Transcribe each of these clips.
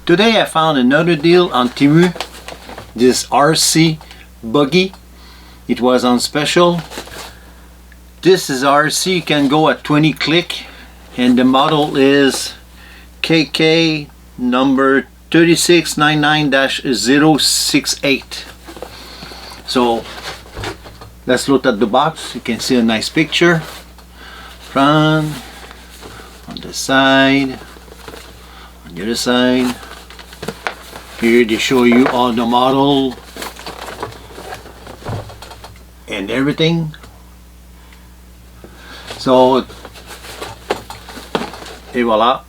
Today I found another deal on TEMU. This RC Buggy. It was on special. This is RC, you can go at 20 click, and the model is KK number 3699-068. So let's look at the box. You can see a nice picture. Front, on the side, on the other side. Here they show you all the model and everything. So, et voila.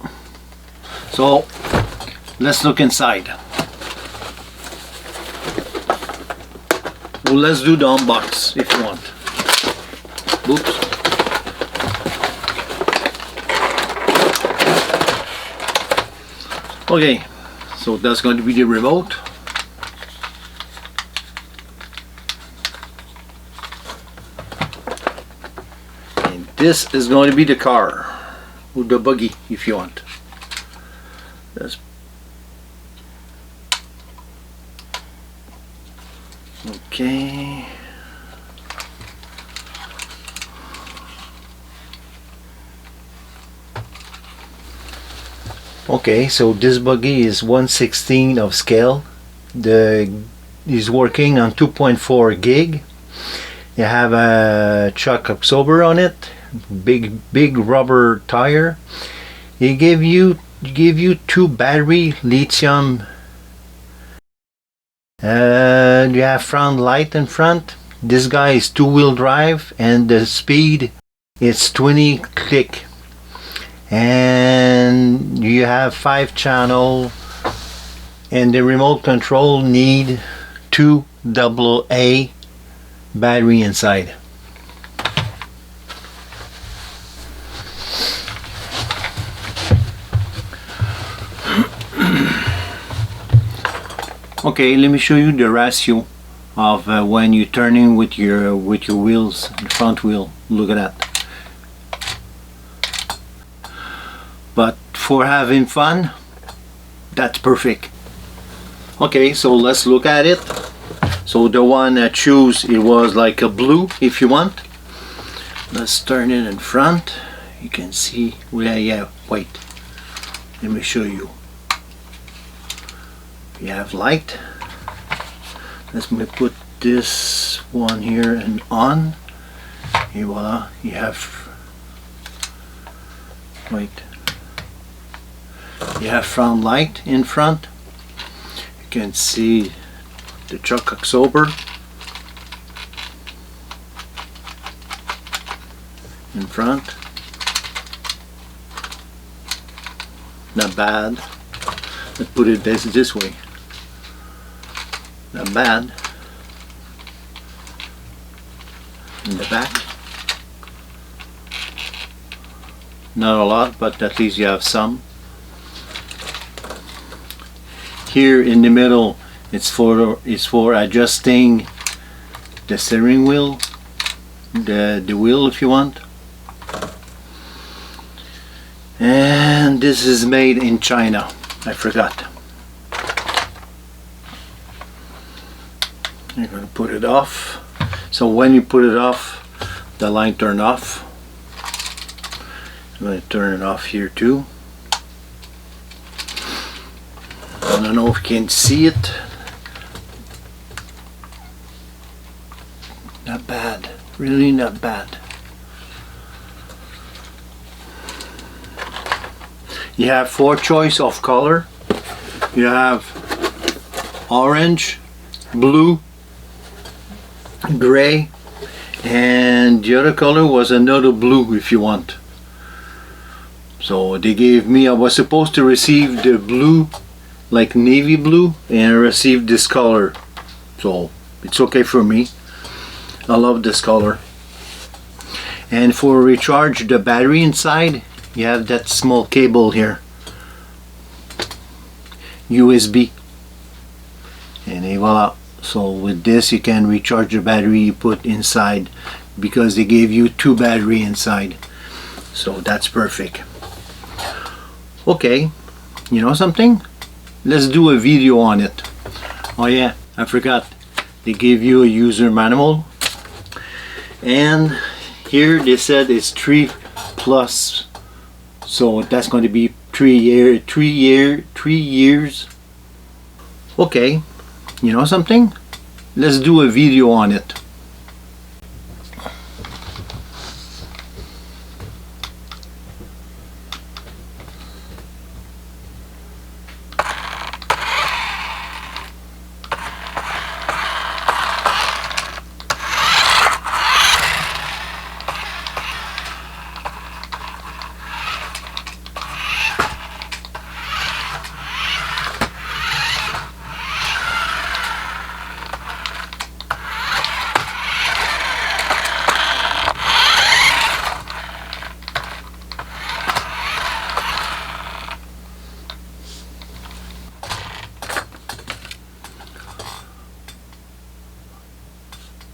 So, let's look inside. Well, let's do the unbox if you want. Oops. Okay, so that's going to be the remote. And this is going to be the car, or the buggy if you want. That's okay. Okay, so this buggy is 1/16 of scale. Is working on 2.4 gig. You have a shock absorber on it, big rubber tire. It give you two battery lithium. You have front light in front. This guy is 2-wheel drive, and the speed is 20 click. And you have 5 channel, and the remote control need 2 AA battery inside. Okay, let me show you the ratio of when you're turning with your wheels, the front wheel. Look at that. But for having fun, that's perfect. Okay, so let's look at it. So the one I choose, it was like a blue if you want. Let's turn it in front. You can see, yeah, wait, let me show you. You have light. Let me put this one here and on. And voila, you have, wait, you have front light in front. You can see the shock absorber in front. Not bad. Let's put it this way. Not bad. In the back, not a lot, but at least you have some. Here in the middle, it's for adjusting the steering wheel, the wheel if you want. And this is made in China. I forgot. You're going to put it off. So when you put it off, the line turn off. I'm going to turn it off here too. I don't know if you can see it. Not bad, really not bad. You have 4 choice of color. You have orange, blue, gray, and the other color was another blue if you want. So they gave me, I was supposed to receive the blue, like navy blue, and I received this color. So it's okay for me. I love this color. And for recharge the battery inside, you have that small cable here, USB, and voila. So with this you can recharge the battery you put inside, because they gave you 2 battery inside. So that's perfect. Okay, you know something? let's do a video on it. Oh yeah, I forgot, they gave you a user manual, and here they said it's 3 plus, so that's going to be 3 years. Okay, you know something, let's do a video on it.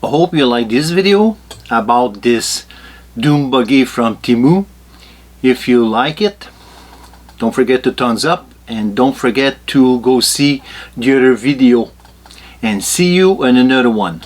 I hope you like this video about this dune buggy from TEMU. If you like it, don't forget to thumbs up, and don't forget to go see the other video, and see you in another one.